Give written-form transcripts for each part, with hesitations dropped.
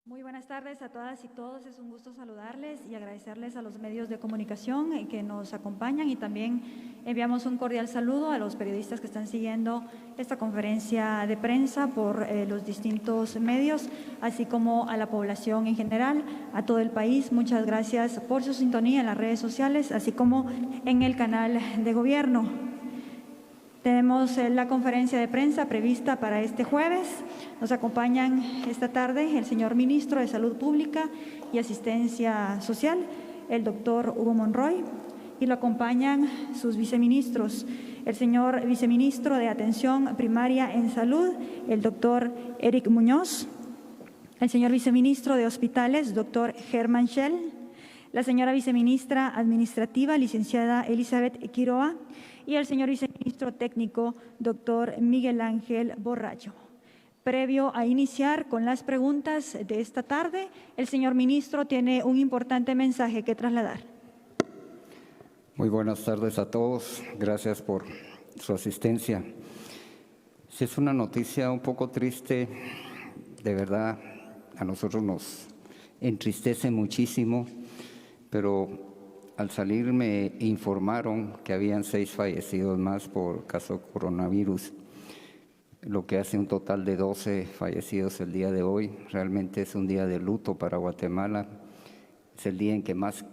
Muy buenas tardes a todas y todos. Es un gusto saludarles y agradecerles a los medios de comunicación que nos acompañan, y también enviamos un cordial saludo a los periodistas que están siguiendo esta conferencia de prensa por los distintos medios, así como a la población en general, a todo el país. Muchas gracias por su sintonía en las redes sociales, así como en el canal de gobierno. Tenemos la conferencia de prensa prevista para este jueves. Nos acompañan esta tarde el señor Ministro de Salud Pública y Asistencia Social, el doctor Hugo Monroy, y lo acompañan sus viceministros, el señor Viceministro de Atención Primaria en Salud, el doctor Eric Muñoz, el señor Viceministro de Hospitales, doctor Germán Schell, la señora Viceministra Administrativa, licenciada Elizabeth Quiroa, y el señor Viceministro Técnico, doctor Miguel Ángel Borracho. Previo a iniciar con las preguntas de esta tarde, el señor Ministro tiene un importante mensaje que trasladar. Muy buenas tardes a todos. Gracias por su asistencia. Si es una noticia un poco triste, de verdad a nosotros nos entristece muchísimo, pero al salir me informaron que habían 6 fallecidos más por caso coronavirus, lo que hace un total de 12 fallecidos el día de hoy. Realmente es un día de luto para Guatemala. Es el día en que más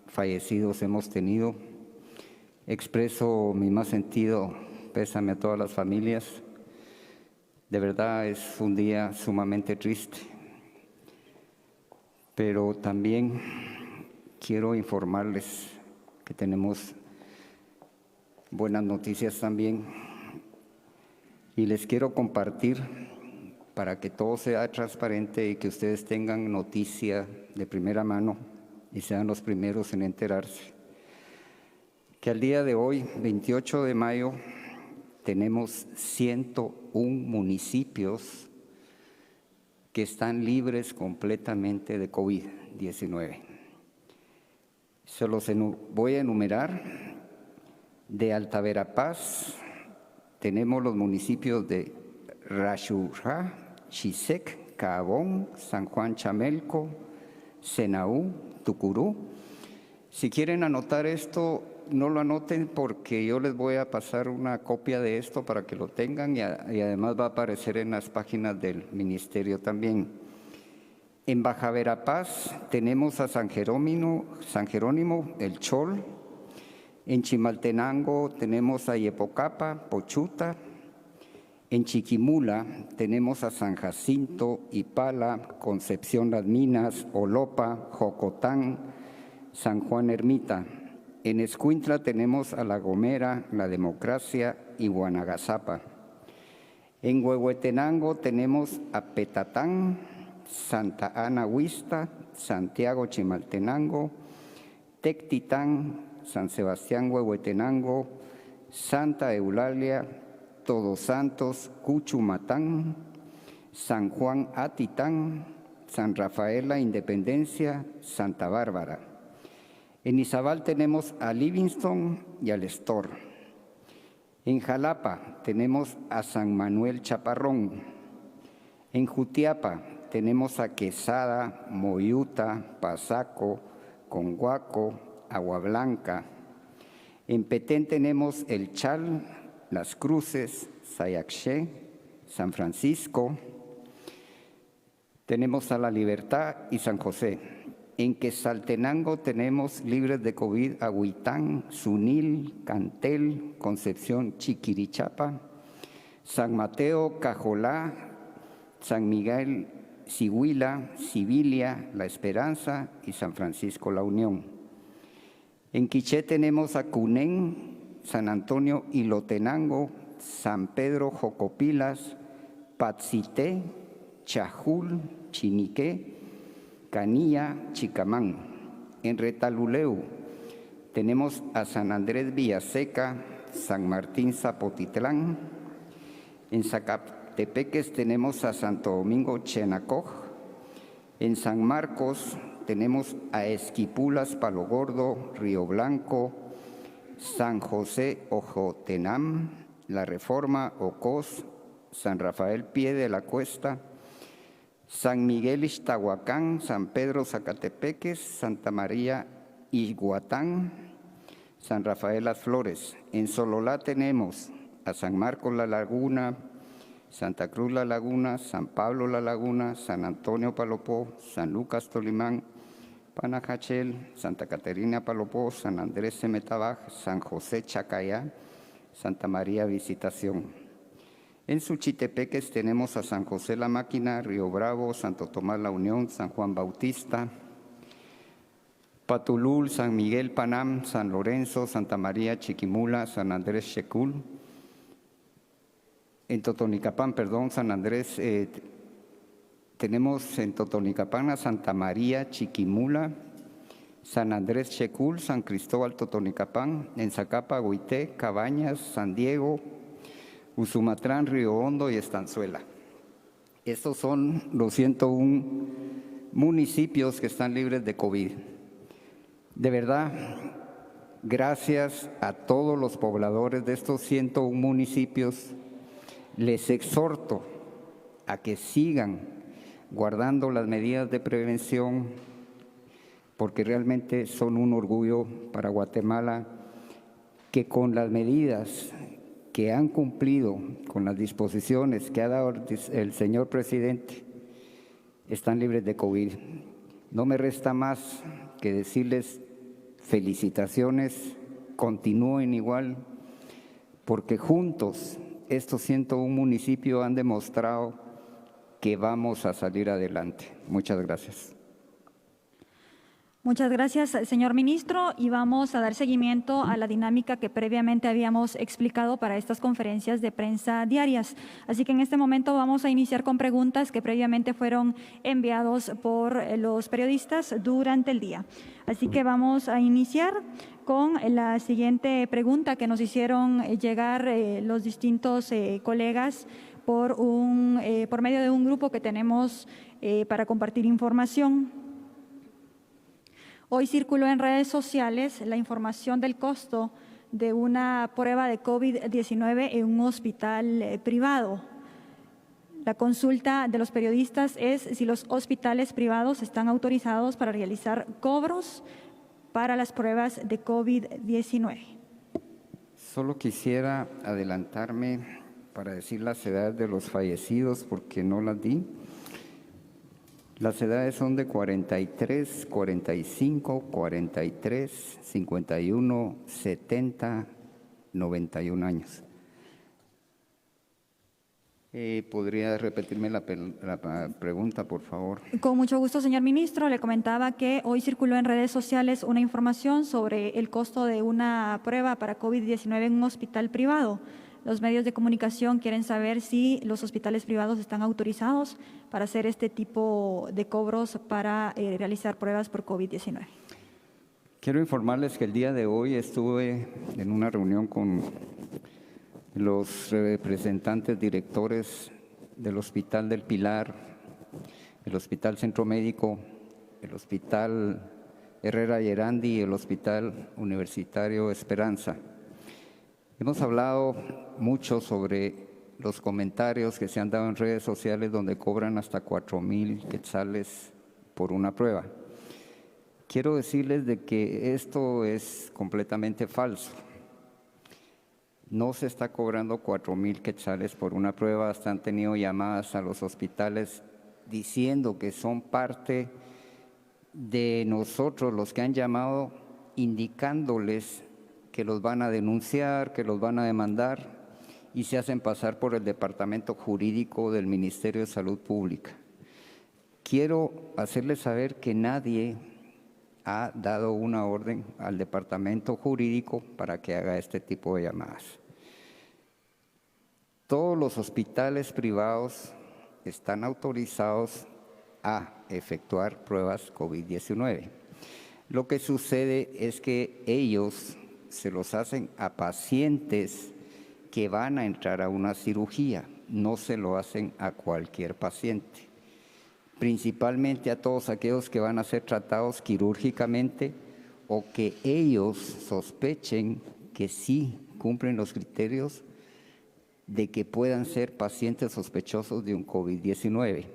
fallecidos hemos tenido. Expreso mi más sentido pésame a todas las familias. De verdad es un día sumamente triste. Pero también quiero informarles que tenemos buenas noticias también, y les quiero compartir para que todo sea transparente y que ustedes tengan noticia de primera mano y sean los primeros en enterarse, que al día de hoy, 28 de mayo, tenemos 101 municipios que están libres completamente de COVID-19. Se los voy a enumerar. De Alta Verapaz tenemos los municipios de Rashurá, Xisec, Caabón, San Juan Chamelco, Senaú, Tucurú. Si quieren anotar esto, no lo anoten porque yo les voy a pasar una copia de esto para que lo tengan, y además va a aparecer en las páginas del ministerio también. En Baja Verapaz tenemos a San Jerónimo, El Chol. En Chimaltenango tenemos a Yepocapa, Pochuta. En Chiquimula tenemos a San Jacinto, Ipala, Concepción Las Minas, Olopa, Jocotán, San Juan Ermita. En Escuintla tenemos a La Gomera, La Democracia y Guanagazapa. En Huehuetenango tenemos a Petatán, Santa Ana Huista, Santiago Chimaltenango, Tectitán, San Sebastián Huehuetenango, Santa Eulalia, Todos Santos, Cuchumatán, San Juan Atitán, San Rafael La Independencia, Santa Bárbara. En Izabal tenemos a Livingston y al Estor. En Jalapa tenemos a San Manuel Chaparrón. En Jutiapa tenemos a Quesada, Moyuta, Pasaco, Conguaco, Agua Blanca. En Petén tenemos El Chal, Las Cruces, Sayaxché, San Francisco. Tenemos a La Libertad y San José. En Quetzaltenango tenemos libres de COVID a Huitán, Sunil, Cantel, Concepción Chiquirichapa, San Mateo, Cajolá, San Miguel, Sihuila, Sibilia, La Esperanza y San Francisco La Unión. En Quiché tenemos a Cunén, San Antonio Ilotenango, San Pedro Jocopilas, Patzité, Chajul, Chiniqué, Canilla, Chicamán. En Retaluleu tenemos a San Andrés Villaseca, San Martín Zapotitlán. En Zacatepeques tenemos a Santo Domingo Chenacoj. En San Marcos tenemos a Esquipulas, Palo Gordo, Río Blanco, San José Ojotenam, La Reforma, Ocós, San Rafael Pie de la Cuesta, San Miguel Ixtahuacán, San Pedro Zacatepeques, Santa María Iguatán, San Rafael Las Flores. En Sololá tenemos a San Marcos La Laguna, Santa Cruz La Laguna, San Pablo La Laguna, San Antonio Palopó, San Lucas Tolimán, Panajachel, Santa Caterina Palopó, San Andrés Semetabaj, San José Chacayá, Santa María Visitación. En Suchitepeques tenemos a San José La Máquina, Río Bravo, Santo Tomás La Unión, San Juan Bautista, Patulul, San Miguel Panam, San Lorenzo, Santa María Chiquimula, San Andrés Checul. En Totonicapán, San Andrés, tenemos en Totonicapán a Santa María Chiquimula, San Andrés Checul, San Cristóbal Totonicapán, en Zacapa, Huité, Cabañas, San Diego, Usumatrán, Río Hondo y Estanzuela. Estos son los 101 municipios que están libres de COVID. De verdad, gracias a todos los pobladores de estos 101 municipios, les exhorto a que sigan guardando las medidas de prevención, porque realmente son un orgullo para Guatemala que con las medidas que han cumplido, con las disposiciones que ha dado el señor presidente, están libres de COVID. No me resta más que decirles felicitaciones, continúen igual, porque juntos estos 101 municipios han demostrado que vamos a salir adelante. Muchas gracias. Muchas gracias, señor ministro, y vamos a dar seguimiento a la dinámica que previamente habíamos explicado para estas conferencias de prensa diarias. Así que en este momento vamos a iniciar con preguntas que previamente fueron enviados por los periodistas durante el día. Así que vamos a iniciar con la siguiente pregunta que nos hicieron llegar los distintos colegas por medio de un grupo que tenemos para compartir información. Hoy circuló en redes sociales la información del costo de una prueba de COVID-19 en un hospital privado. La consulta de los periodistas es si los hospitales privados están autorizados para realizar cobros para las pruebas de COVID-19. Solo quisiera adelantarme para decir las edades de los fallecidos porque no las di. Las edades son de 43, 45, 43, 51, 70, 91 años. ¿Podría repetirme la pregunta, por favor? Con mucho gusto, señor ministro. Le comentaba que hoy circuló en redes sociales una información sobre el costo de una prueba para COVID-19 en un hospital privado. Los medios de comunicación quieren saber si los hospitales privados están autorizados para hacer este tipo de cobros para realizar pruebas por COVID-19. Quiero informarles que el día de hoy estuve en una reunión con los representantes directores del Hospital del Pilar, el Hospital Centro Médico, el Hospital Herrera Yerandi y el Hospital Universitario Esperanza. Hemos hablado mucho sobre los comentarios que se han dado en redes sociales donde cobran hasta 4,000 quetzales por una prueba. Quiero decirles de que esto es completamente falso. No se está cobrando 4,000 quetzales por una prueba. Hasta han tenido llamadas a los hospitales diciendo que son parte de nosotros los que han llamado, indicándoles que los van a denunciar, que los van a demandar y se hacen pasar por el Departamento Jurídico del Ministerio de Salud Pública. Quiero hacerles saber que nadie ha dado una orden al Departamento Jurídico para que haga este tipo de llamadas. Todos los hospitales privados están autorizados a efectuar pruebas COVID-19. Lo que sucede es que ellos se los hacen a pacientes que van a entrar a una cirugía, no se lo hacen a cualquier paciente, principalmente a todos aquellos que van a ser tratados quirúrgicamente o que ellos sospechen que sí cumplen los criterios de que puedan ser pacientes sospechosos de un COVID-19.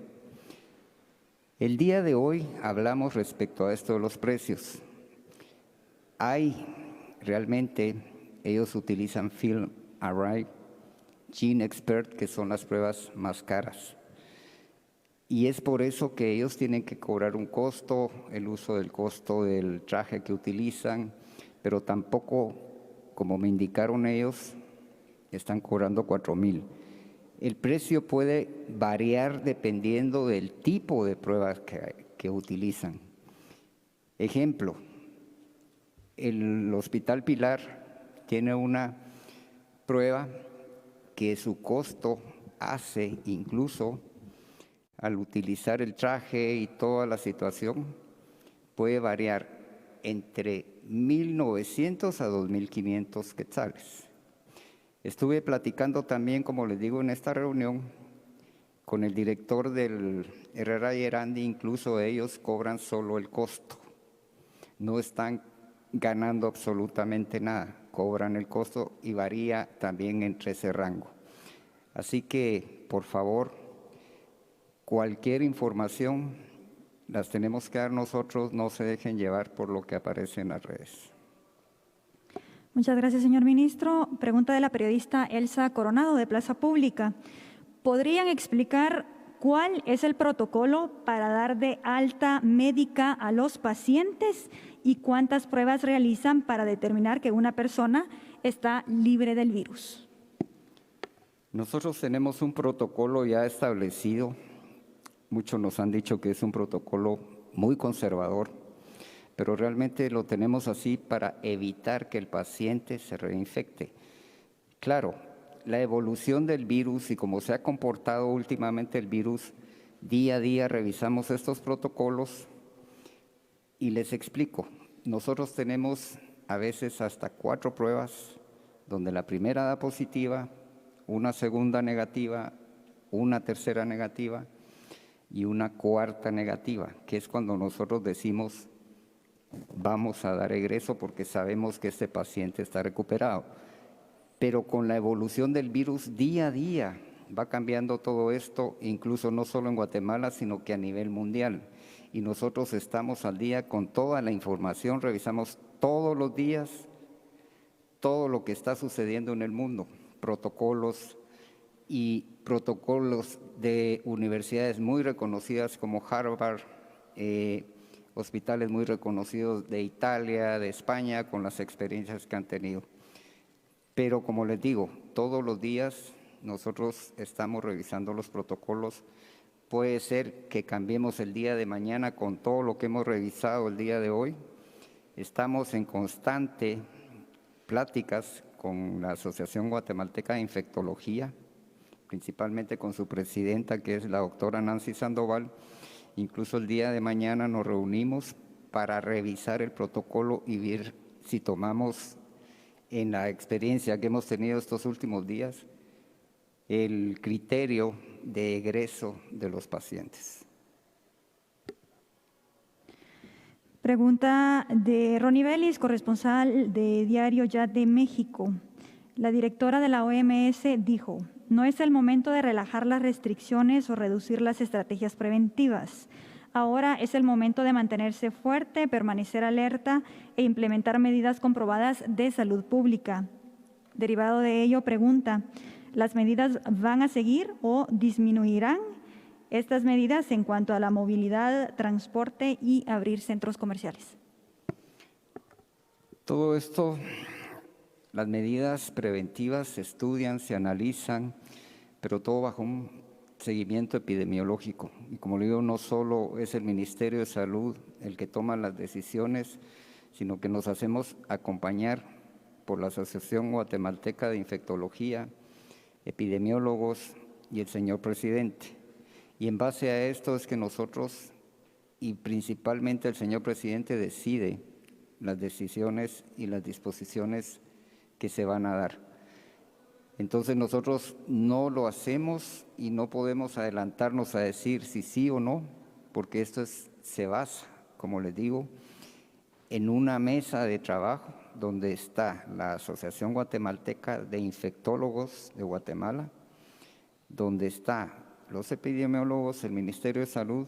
El día de hoy hablamos respecto a esto de los precios. Realmente, ellos utilizan Field Array, Gene Expert, que son las pruebas más caras. Y es por eso que ellos tienen que cobrar un costo, el uso del costo del traje que utilizan, pero tampoco, como me indicaron ellos, están cobrando 4,000. El precio puede variar dependiendo del tipo de pruebas que utilizan. Ejemplo, el Hospital Pilar tiene una prueba que su costo hace incluso al utilizar el traje y toda la situación, puede variar entre 1,900 a 2,500 quetzales. Estuve platicando también, como les digo, en esta reunión con el director del Herrera y Erandi. Incluso ellos cobran solo el costo, no están ganando absolutamente nada, cobran el costo y varía también entre ese rango. Así que, por favor, cualquier información las tenemos que dar nosotros, no se dejen llevar por lo que aparece en las redes. Muchas gracias, señor ministro. Pregunta de la periodista Elsa Coronado, de Plaza Pública. ¿Podrían explicar cuál es el protocolo para dar de alta médica a los pacientes y cuántas pruebas realizan para determinar que una persona está libre del virus? Nosotros tenemos un protocolo ya establecido. Muchos nos han dicho que es un protocolo muy conservador, pero realmente lo tenemos así para evitar que el paciente se reinfecte. Claro, la evolución del virus y cómo se ha comportado últimamente el virus, día a día revisamos estos protocolos y les explico. Nosotros tenemos a veces hasta 4 pruebas, donde la primera da positiva, una segunda negativa, una tercera negativa y una cuarta negativa, que es cuando nosotros decimos vamos a dar egreso porque sabemos que este paciente está recuperado. Pero con la evolución del virus día a día va cambiando todo esto, incluso no solo en Guatemala, sino que a nivel mundial. Y nosotros estamos al día con toda la información, revisamos todos los días todo lo que está sucediendo en el mundo, protocolos de universidades muy reconocidas como Harvard, hospitales muy reconocidos de Italia, de España, con las experiencias que han tenido. Pero como les digo, todos los días nosotros estamos revisando los protocolos. Puede ser que cambiemos el día de mañana con todo lo que hemos revisado el día de hoy. Estamos en constante pláticas con la Asociación Guatemalteca de Infectología, principalmente con su presidenta, que es la doctora Nancy Sandoval. Incluso el día de mañana nos reunimos para revisar el protocolo y ver si tomamos, en la experiencia que hemos tenido estos últimos días, el criterio de egreso de los pacientes. Pregunta de Ronnie Vélez, corresponsal de Diario Ya de México. La directora de la OMS dijo: no es el momento de relajar las restricciones o reducir las estrategias preventivas. Ahora es el momento de mantenerse fuerte, permanecer alerta e implementar medidas comprobadas de salud pública. Derivado de ello, pregunta: ¿las medidas van a seguir o disminuirán estas medidas en cuanto a la movilidad, transporte y abrir centros comerciales? Todo esto, las medidas preventivas se estudian, se analizan, pero todo bajo un seguimiento epidemiológico. Y como le digo, no solo es el Ministerio de Salud el que toma las decisiones, sino que nos hacemos acompañar por la Asociación Guatemalteca de Infectología, epidemiólogos y el señor presidente. Y en base a esto es que nosotros, y principalmente el señor presidente, decide las decisiones y las disposiciones que se van a dar. Entonces nosotros no lo hacemos y no podemos adelantarnos a decir si sí o no, porque esto se basa, como les digo, en una mesa de trabajo donde está la Asociación Guatemalteca de Infectólogos de Guatemala, donde está los epidemiólogos, el Ministerio de Salud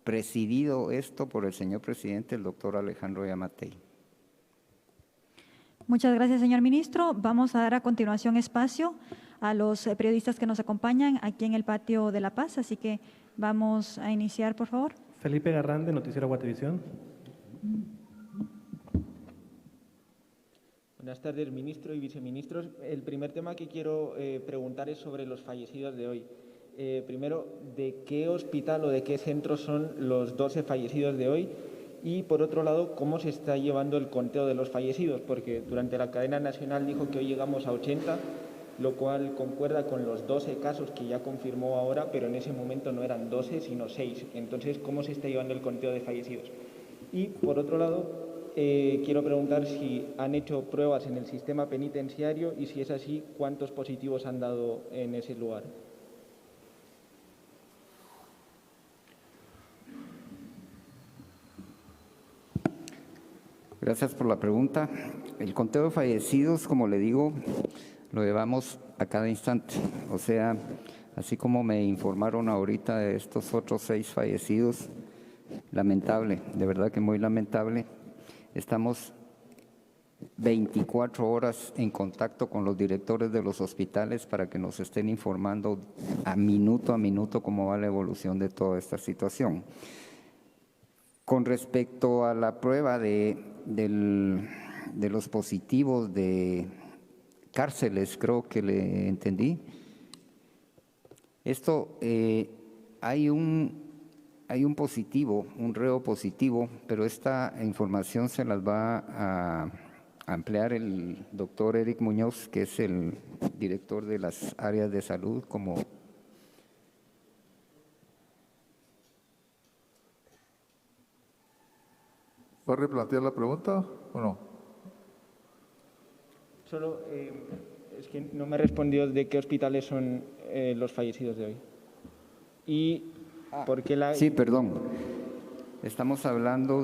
presidido esto por el señor presidente, el doctor Alejandro Yamatei. Muchas gracias, señor ministro. Vamos a dar a continuación espacio a los periodistas que nos acompañan aquí en el patio de La Paz, así que vamos a iniciar, por favor. Felipe Garrán, de Noticiero Guatevisión. Buenas tardes, ministro y viceministros. El primer tema que quiero preguntar es sobre los fallecidos de hoy. Primero, ¿de qué hospital o de qué centro son los 12 fallecidos de hoy? Y, por otro lado, ¿cómo se está llevando el conteo de los fallecidos? Porque durante la cadena nacional dijo que hoy llegamos a 80, lo cual concuerda con los 12 casos que ya confirmó ahora, pero en ese momento no eran 12, sino 6. Entonces, ¿cómo se está llevando el conteo de fallecidos? Y, por otro lado, quiero preguntar si han hecho pruebas en el sistema penitenciario y, si es así, ¿cuántos positivos han dado en ese lugar? Gracias por la pregunta. El conteo de fallecidos, como le digo, lo llevamos a cada instante. O sea, así como me informaron ahorita de estos otros 6 fallecidos, lamentable, de verdad que muy lamentable. Estamos 24 horas en contacto con los directores de los hospitales para que nos estén informando a minuto cómo va la evolución de toda esta situación. Con respecto a la prueba de los positivos de cárceles, creo que le entendí. Esto, hay un positivo, un reo positivo, pero esta información se las va a ampliar el doctor Eric Muñoz, que es el director de las áreas de salud, como ¿Va a replantear la pregunta o no? Solo, es que no me respondió de qué hospitales son los fallecidos de hoy. Y por qué la... Sí, perdón. Estamos hablando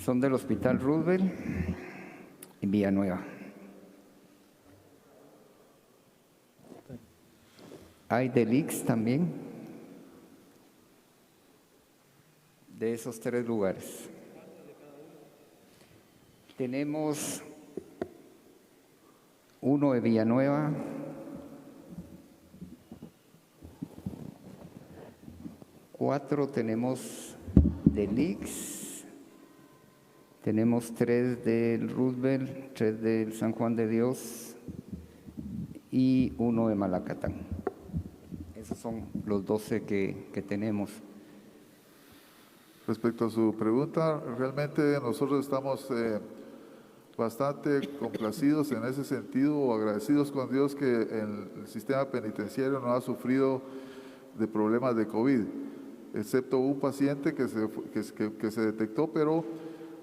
son del Hospital Roosevelt en Villanueva. Hay del IX también. De esos 3 lugares. Tenemos uno de Villanueva, cuatro tenemos del IX, tenemos 3 del Roosevelt, 3 del San Juan de Dios y uno de Malacatán. Esos son los 12 que tenemos. Respecto a su pregunta, realmente nosotros estamos bastante complacidos en ese sentido, o agradecidos con Dios que el sistema penitenciario no ha sufrido de problemas de COVID, excepto un paciente que se detectó, pero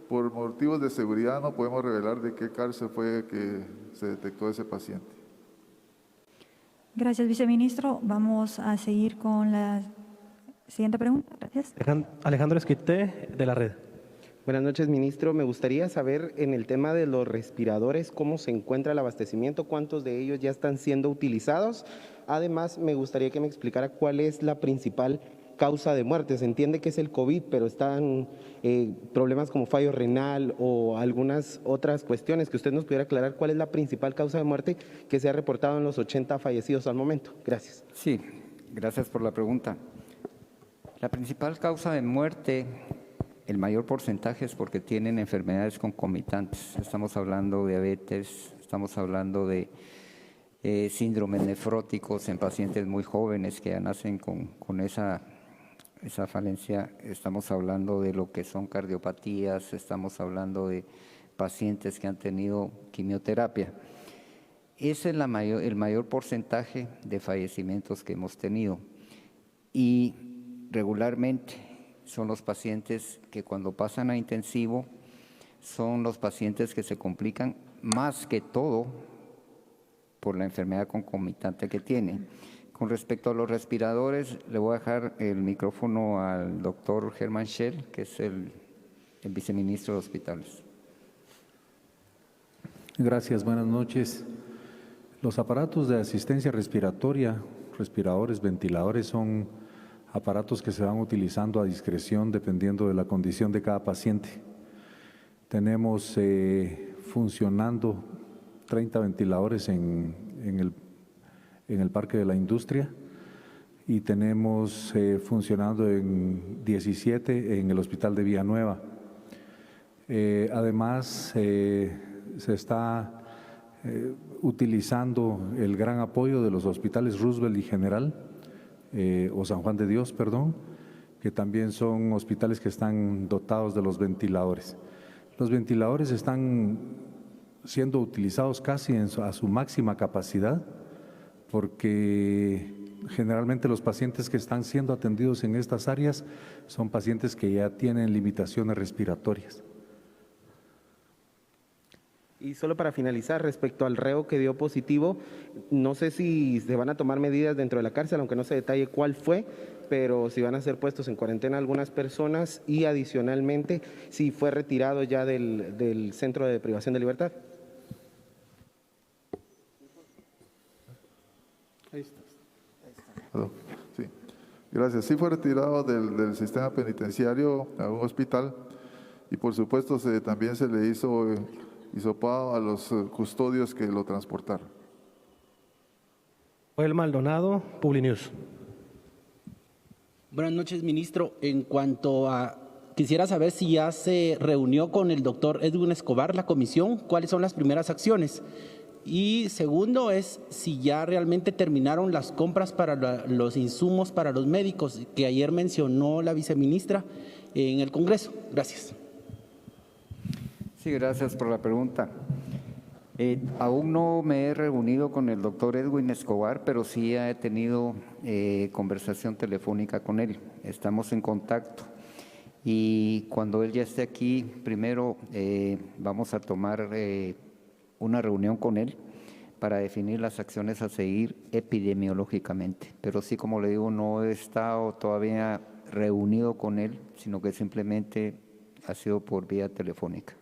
por motivos de seguridad no podemos revelar de qué cárcel fue que se detectó ese paciente. Gracias, viceministro. Vamos a seguir con la siguiente pregunta. Gracias. Alejandro Esquité, de La Red. Buenas noches, ministro. Me gustaría saber en el tema de los respiradores, cómo se encuentra el abastecimiento, cuántos de ellos ya están siendo utilizados. Además, me gustaría que me explicara cuál es la principal causa de muerte. Se entiende que es el COVID, pero están problemas como fallo renal o algunas otras cuestiones, que usted nos pudiera aclarar cuál es la principal causa de muerte que se ha reportado en los 80 fallecidos al momento. Gracias. Sí, gracias por la pregunta. La principal causa de muerte, el mayor porcentaje, es porque tienen enfermedades concomitantes. Estamos hablando de diabetes, estamos hablando de síndromes nefróticos en pacientes muy jóvenes que ya nacen con esa falencia. Estamos hablando de lo que son cardiopatías, estamos hablando de pacientes que han tenido quimioterapia. Ese es el mayor porcentaje de fallecimientos que hemos tenido. Y regularmente son los pacientes que cuando pasan a intensivo son los pacientes que se complican más que todo por la enfermedad concomitante que tienen. Con respecto a los respiradores, le voy a dejar el micrófono al doctor Germán Schell, que es el viceministro de Hospitales. Gracias, buenas noches. Los aparatos de asistencia respiratoria, respiradores, ventiladores, son aparatos que se van utilizando a discreción dependiendo de la condición de cada paciente. Tenemos funcionando 30 ventiladores en el Parque de la Industria y tenemos funcionando en 17 en el Hospital de Villanueva. Además, se está utilizando el gran apoyo de los hospitales Roosevelt y General, o San Juan de Dios, perdón, que también son hospitales que están dotados de los ventiladores. Los ventiladores están siendo utilizados casi a su máxima capacidad, porque generalmente los pacientes que están siendo atendidos en estas áreas son pacientes que ya tienen limitaciones respiratorias. Y solo para finalizar, respecto al reo que dio positivo, no sé si se van a tomar medidas dentro de la cárcel, aunque no se detalle cuál fue, pero si van a ser puestos en cuarentena algunas personas y adicionalmente si fue retirado ya del centro de privación de libertad. Ahí está. Sí. Gracias. Sí fue retirado del sistema penitenciario a un hospital y por supuesto también se le hizo hisopado a los custodios que lo transportaron. Joel Maldonado, Publinews. Buenas noches, ministro. En cuanto a, quisiera saber si ya se reunió con el doctor Edwin Escobar, la comisión, cuáles son las primeras acciones. Y segundo es si ya realmente terminaron las compras para los insumos para los médicos que ayer mencionó la viceministra en el Congreso. Gracias. Sí, gracias por la pregunta. Aún no me he reunido con el doctor Edwin Escobar, pero sí he tenido conversación telefónica con él. Estamos en contacto y cuando él ya esté aquí, primero vamos a tomar una reunión con él para definir las acciones a seguir epidemiológicamente. Pero sí, como le digo, no he estado todavía reunido con él, sino que simplemente ha sido por vía telefónica.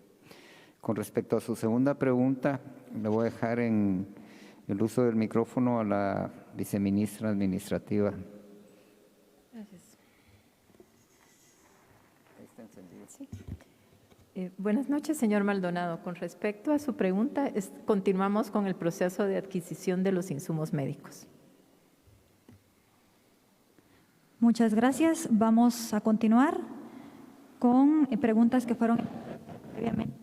Con respecto a su segunda pregunta, le voy a dejar en el uso del micrófono a la viceministra administrativa. Gracias. Sí. Buenas noches, señor Maldonado. Con respecto a su pregunta, continuamos con el proceso de adquisición de los insumos médicos. Muchas gracias. Vamos a continuar con preguntas que fueron previamente.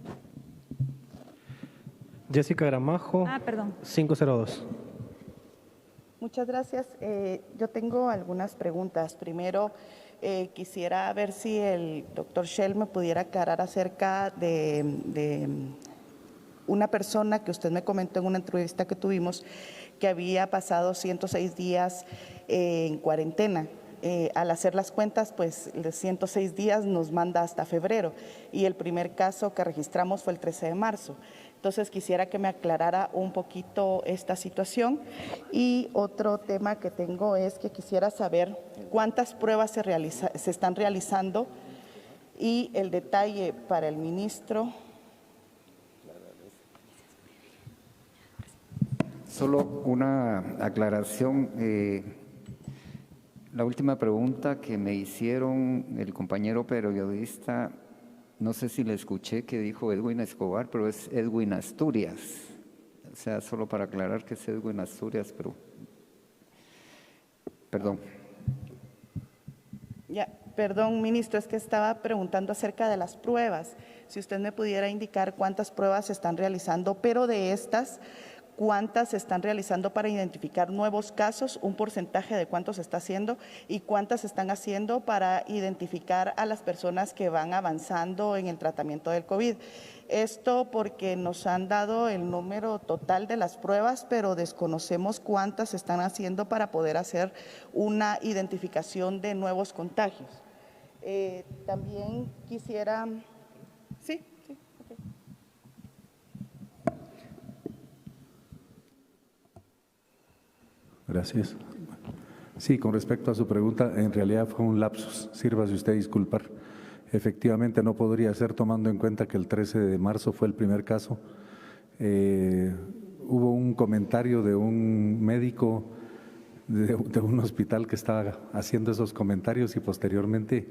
Jessica Gramajo, Perdón. 502. Muchas gracias. Yo tengo algunas preguntas. Primero, quisiera ver si el doctor Shell me pudiera aclarar acerca de una persona que usted me comentó en una entrevista que tuvimos que había pasado 106 días en cuarentena. Al hacer las cuentas, pues los 106 días nos manda hasta febrero y el primer caso que registramos fue el 13 de marzo. Entonces quisiera que me aclarara un poquito esta situación. Y otro tema que tengo es que quisiera saber cuántas pruebas se están realizando y el detalle para el ministro. Solo una aclaración. La última pregunta que me hicieron el compañero periodista, no sé si le escuché que dijo Edwin Escobar, pero es Edwin Asturias. O sea, solo para aclarar que es Edwin Asturias, pero perdón. Ya, perdón, ministro, es que estaba preguntando acerca de las pruebas. Si usted me pudiera indicar cuántas pruebas se están realizando, pero de estas, cuántas se están realizando para identificar nuevos casos, un porcentaje de cuántos se está haciendo y cuántas se están haciendo para identificar a las personas que van avanzando en el tratamiento del COVID. Esto porque nos han dado el número total de las pruebas, pero desconocemos cuántas se están haciendo para poder hacer una identificación de nuevos contagios. También quisiera… Sí. Gracias. Sí, con respecto a su pregunta, en realidad fue un lapsus, sírvase usted a disculpar. Efectivamente no podría ser, tomando en cuenta que el 13 de marzo fue el primer caso. Hubo un comentario de un médico de un hospital que estaba haciendo esos comentarios y posteriormente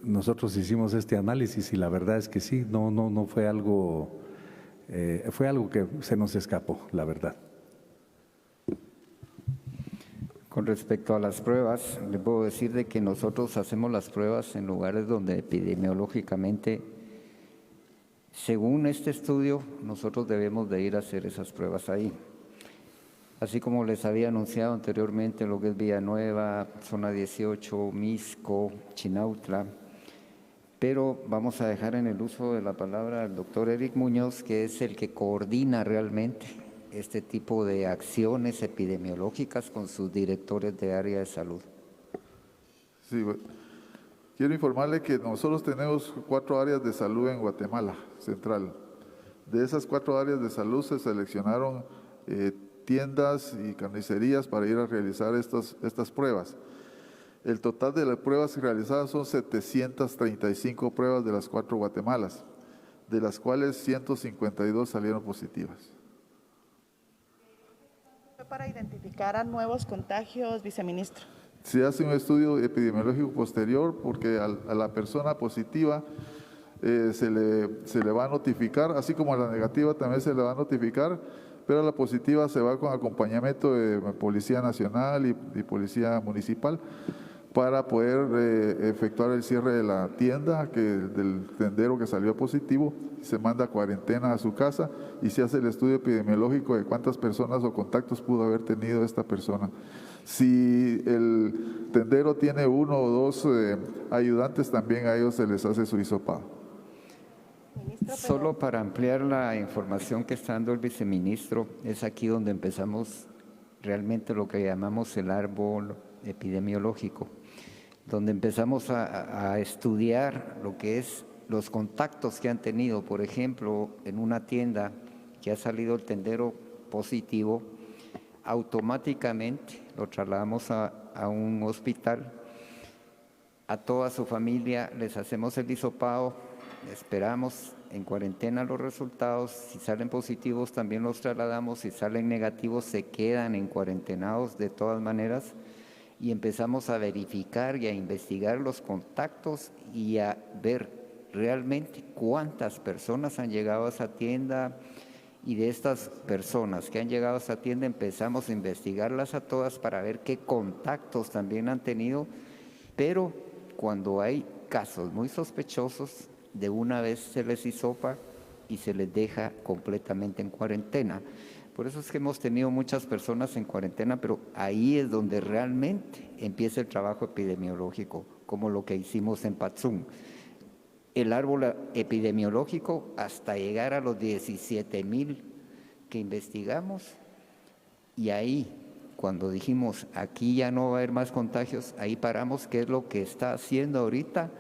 nosotros hicimos este análisis y la verdad es que sí, no fue algo que se nos escapó, la verdad. Con respecto a las pruebas, le puedo decir de que nosotros hacemos las pruebas en lugares donde epidemiológicamente, según este estudio, nosotros debemos de ir a hacer esas pruebas ahí. Así como les había anunciado anteriormente lo que es Villanueva, Zona 18, Misco, Chinautla, pero vamos a dejar en el uso de la palabra al doctor Eric Muñoz, que es el que coordina realmente este tipo de acciones epidemiológicas con sus directores de área de salud. Sí, quiero informarle que nosotros tenemos 4 áreas de salud en Guatemala Central. De esas 4 áreas de salud se seleccionaron tiendas y carnicerías para ir a realizar estas pruebas. El total de las pruebas realizadas son 735 pruebas de las 4 Guatemalas, de las cuales 152 salieron positivas. Para identificar a nuevos contagios, viceministro. Se hace un estudio epidemiológico posterior porque a la persona positiva se le va a notificar, así como a la negativa también se le va a notificar, pero a la positiva se va con acompañamiento de Policía Nacional y Policía Municipal para poder efectuar el cierre de la tienda, del tendero que salió positivo, se manda a cuarentena a su casa y se hace el estudio epidemiológico de cuántas personas o contactos pudo haber tenido esta persona. Si el tendero tiene 1 o 2 ayudantes, también a ellos se les hace su hisopado. Solo para ampliar la información que está dando el viceministro, es aquí donde empezamos realmente lo que llamamos el árbol epidemiológico, donde empezamos a estudiar lo que es los contactos que han tenido. Por ejemplo, en una tienda que ha salido el tendero positivo, automáticamente lo trasladamos a un hospital, a toda su familia les hacemos el hisopado, esperamos en cuarentena los resultados, si salen positivos también los trasladamos, si salen negativos se quedan en cuarentenados de todas maneras, y empezamos a verificar y a investigar los contactos y a ver realmente cuántas personas han llegado a esa tienda, y de estas personas que han llegado a esa tienda empezamos a investigarlas a todas para ver qué contactos también han tenido, pero cuando hay casos muy sospechosos, de una vez se les hisopa y se les deja completamente en cuarentena. Por eso es que hemos tenido muchas personas en cuarentena, pero ahí es donde realmente empieza el trabajo epidemiológico, como lo que hicimos en Patzún. El árbol epidemiológico hasta llegar a los 17,000 que investigamos, y ahí, cuando dijimos aquí ya no va a haber más contagios, ahí paramos, que es lo que está haciendo ahorita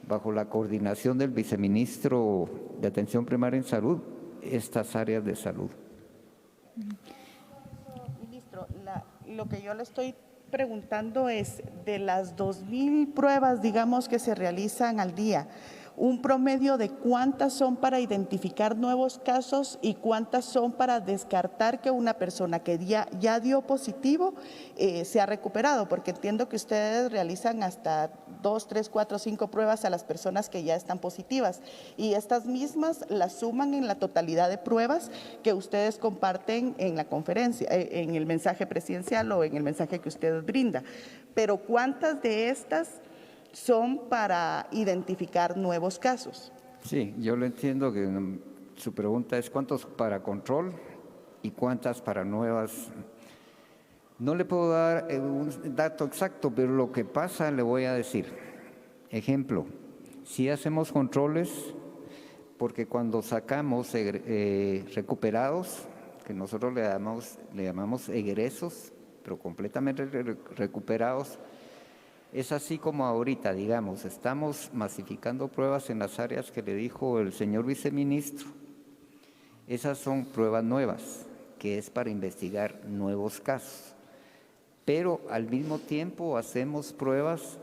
bajo la coordinación del viceministro de Atención Primaria en Salud, estas áreas de salud. Ministro, lo que yo le estoy preguntando es, de las 2,000 pruebas, digamos, que se realizan al día, un promedio de cuántas son para identificar nuevos casos y cuántas son para descartar que una persona que ya dio positivo se ha recuperado, porque entiendo que ustedes realizan hasta 2, 3, 4, 5 pruebas a las personas que ya están positivas, y estas mismas las suman en la totalidad de pruebas que ustedes comparten en la conferencia, en el mensaje presidencial o en el mensaje que ustedes brindan. Pero ¿cuántas de estas son para identificar nuevos casos? Sí, yo lo entiendo, que su pregunta es cuántos para control y cuántas para nuevas. No le puedo dar un dato exacto, pero lo que pasa le voy a decir. Ejemplo, si hacemos controles, porque cuando sacamos recuperados, que nosotros le llamamos egresos, pero completamente recuperados, es así como ahorita, digamos, estamos masificando pruebas en las áreas que le dijo el señor viceministro. Esas son pruebas nuevas, que es para investigar nuevos casos. Pero al mismo tiempo hacemos pruebas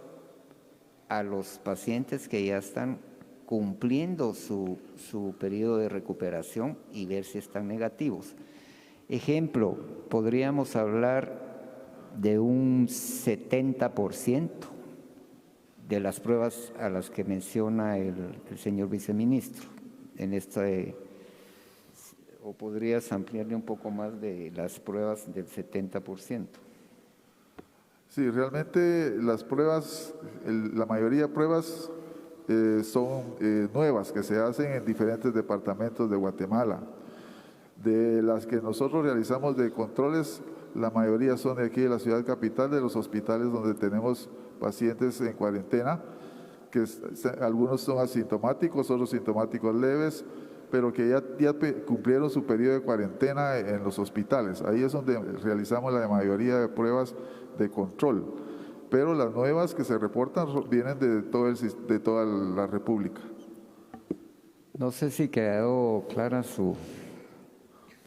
a los pacientes que ya están cumpliendo su periodo de recuperación y ver si están negativos. Ejemplo, podríamos hablar de un 70% de las pruebas a las que menciona el señor viceministro en o podrías ampliarle un poco más de las pruebas del 70%. Sí, realmente las pruebas, la mayoría de pruebas son nuevas que se hacen en diferentes departamentos de Guatemala. De las que nosotros realizamos de controles, la mayoría son de aquí de la ciudad capital, de los hospitales donde tenemos pacientes en cuarentena, que algunos son asintomáticos, otros sintomáticos leves, pero que ya cumplieron su periodo de cuarentena en los hospitales. Ahí es donde realizamos la mayoría de pruebas de control. Pero las nuevas que se reportan vienen de toda la República. No sé si quedó clara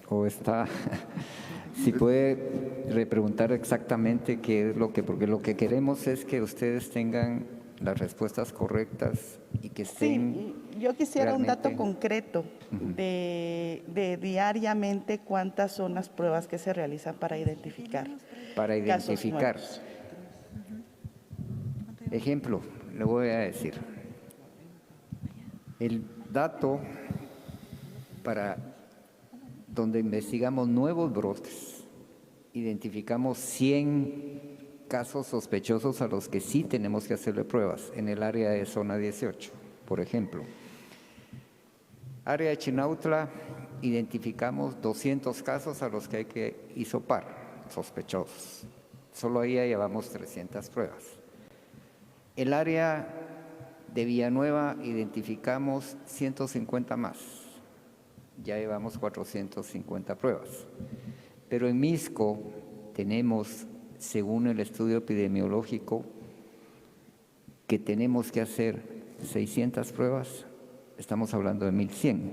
o está, si puede repreguntar exactamente qué es porque lo que queremos es que ustedes tengan las respuestas correctas y que estén. Sí, yo quisiera un dato concreto de diariamente cuántas son las pruebas que se realizan para identificar. Para identificar. Casos nuevos. Ejemplo, le voy a decir. El dato para donde investigamos nuevos brotes, identificamos 100 casos sospechosos a los que sí tenemos que hacerle pruebas en el área de zona 18, por ejemplo. Área de Chinautla, identificamos 200 casos a los que hay que hisopar, sospechosos. Solo ahí ya llevamos 300 pruebas. El área de Villanueva, identificamos 150 más. Ya llevamos 450 pruebas. Pero en Misco tenemos, según el estudio epidemiológico, que tenemos que hacer 600 pruebas, estamos hablando de 1100.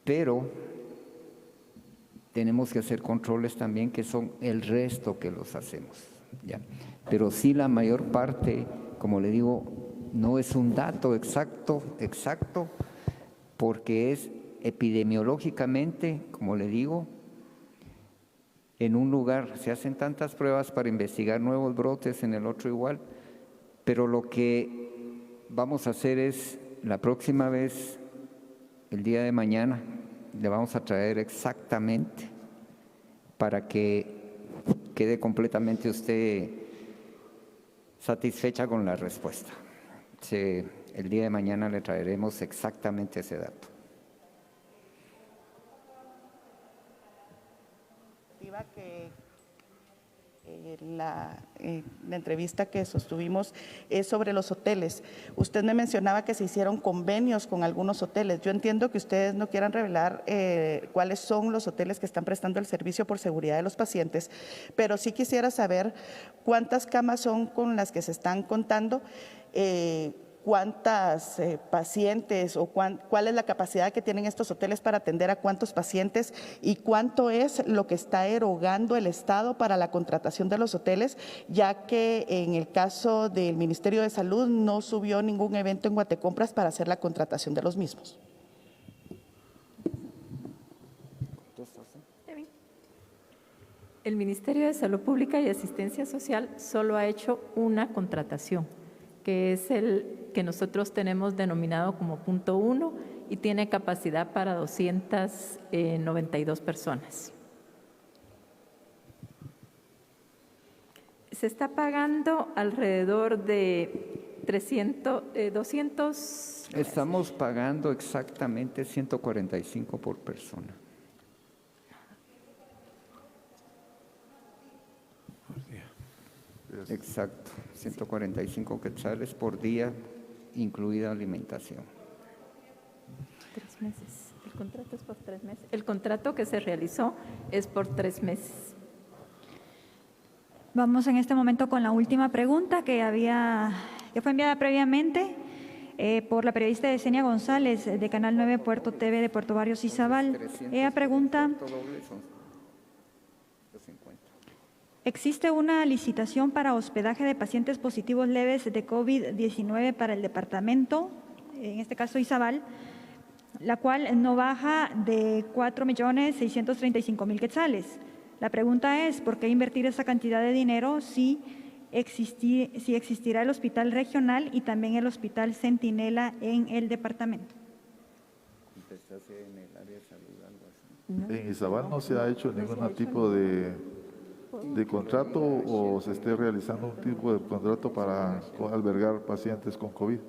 Pero tenemos que hacer controles también, que son el resto que los hacemos, ¿ya? Pero sí, la mayor parte, como le digo, no es un dato exacto, porque es epidemiológicamente, como le digo, en un lugar se hacen tantas pruebas para investigar nuevos brotes, en el otro igual, pero lo que vamos a hacer es, la próxima vez, el día de mañana, le vamos a traer exactamente para que quede completamente usted satisfecha con la respuesta. El día de mañana le traeremos exactamente ese dato. Que la entrevista que sostuvimos es sobre los hoteles. Usted me mencionaba que se hicieron convenios con algunos hoteles. Yo entiendo que ustedes no quieran revelar cuáles son los hoteles que están prestando el servicio por seguridad de los pacientes, pero sí quisiera saber cuántas camas son con las que se están contando, cuántas pacientes o cuál es la capacidad que tienen estos hoteles para atender a cuántos pacientes y cuánto es lo que está erogando el Estado para la contratación de los hoteles, ya que en el caso del Ministerio de Salud no subió ningún evento en Guatecompras para hacer la contratación de los mismos. El Ministerio de Salud Pública y Asistencia Social solo ha hecho una contratación, que es el que nosotros tenemos denominado como punto 1 y tiene capacidad para 292 personas. Se está pagando alrededor de 200. Estamos pagando exactamente 145 por persona. Exacto, 145 quetzales por día, incluida alimentación. 3 meses. El contrato es por 3 meses. El contrato que se realizó es por 3 meses. Vamos en este momento con la última pregunta que fue enviada previamente por la periodista Yesenia González de Canal 9 Puerto TV de Puerto Barrios Izabal. Ella pregunta: ¿existe una licitación para hospedaje de pacientes positivos leves de COVID-19 para el departamento, en este caso Izabal, la cual no baja de 4.635.000 quetzales. La pregunta es, ¿por qué invertir esa cantidad de dinero si existirá el hospital regional y también el hospital Centinela en el departamento? En Izabal no se ha hecho ningún tipo de contrato o se esté realizando un tipo de contrato para albergar pacientes con COVID.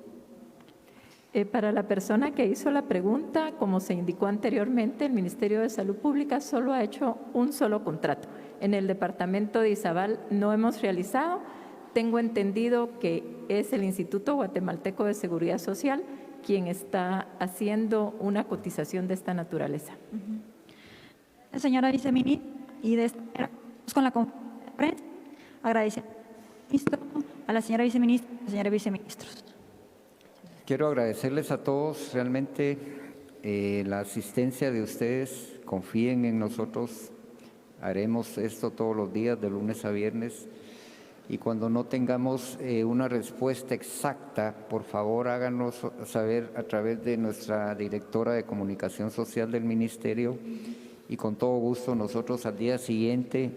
Para la persona que hizo la pregunta, como se indicó anteriormente, el Ministerio de Salud Pública solo ha hecho un solo contrato. En el departamento de Izabal no hemos realizado. Tengo entendido que es el Instituto Guatemalteco de Seguridad Social quien está haciendo una cotización de esta naturaleza. Señora viceministra, y de esta manera con la conferencia de prensa, agradecer a la señora viceministra y a los señores viceministros. Quiero agradecerles a todos realmente la asistencia de ustedes. Confíen en nosotros. Haremos esto todos los días, de lunes a viernes. Y cuando no tengamos una respuesta exacta, por favor háganos saber a través de nuestra directora de comunicación social del ministerio. Y con todo gusto nosotros al día siguiente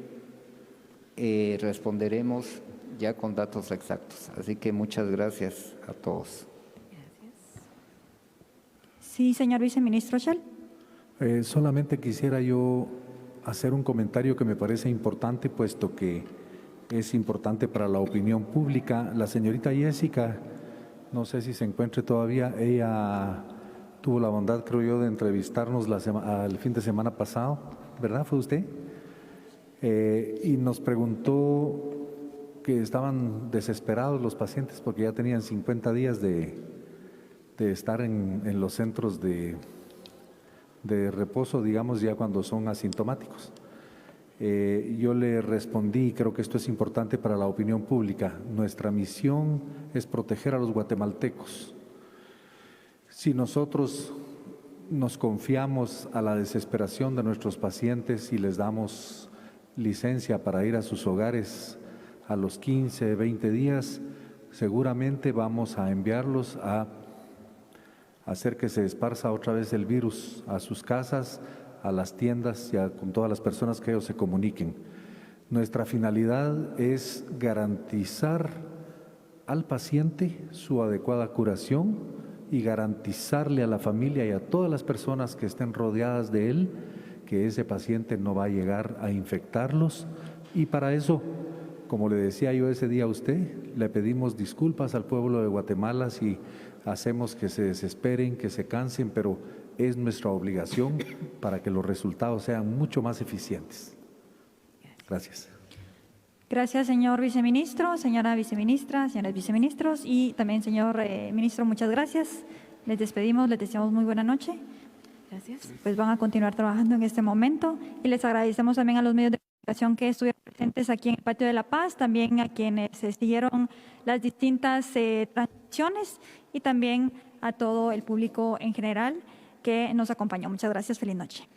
responderemos ya con datos exactos. Así que muchas gracias a todos. Sí, señor viceministro Shell. Solamente quisiera yo hacer un comentario que me parece importante, puesto que es importante para la opinión pública. La señorita Jessica, no sé si se encuentre todavía, ella tuvo la bondad, creo yo, de entrevistarnos el fin de semana pasado, ¿verdad? ¿Fue usted? Y nos preguntó que estaban desesperados los pacientes porque ya tenían 50 días de estar en los centros de reposo, digamos, ya cuando son asintomáticos. Yo le respondí, y creo que esto es importante para la opinión pública, nuestra misión es proteger a los guatemaltecos. Si nosotros nos confiamos a la desesperación de nuestros pacientes y les damos licencia para ir a sus hogares a los 15, 20 días, seguramente vamos a enviarlos a hacer que se esparza otra vez el virus a sus casas, a las tiendas y con todas las personas que ellos se comuniquen. Nuestra finalidad es garantizar al paciente su adecuada curación y garantizarle a la familia y a todas las personas que estén rodeadas de él que ese paciente no va a llegar a infectarlos. Y para eso, como le decía yo ese día a usted, le pedimos disculpas al pueblo de Guatemala si hacemos que se desesperen, que se cansen, pero es nuestra obligación para que los resultados sean mucho más eficientes. Gracias. Gracias, señor viceministro, señora viceministra, señores viceministros y también señor ministro, muchas gracias. Les despedimos, les deseamos muy buena noche. Gracias. Pues van a continuar trabajando en este momento y les agradecemos también a los medios de comunicación que estuvieron presentes aquí en el Patio de la Paz, también a quienes siguieron las distintas transmisiones y también a todo el público en general que nos acompañó. Muchas gracias, feliz noche.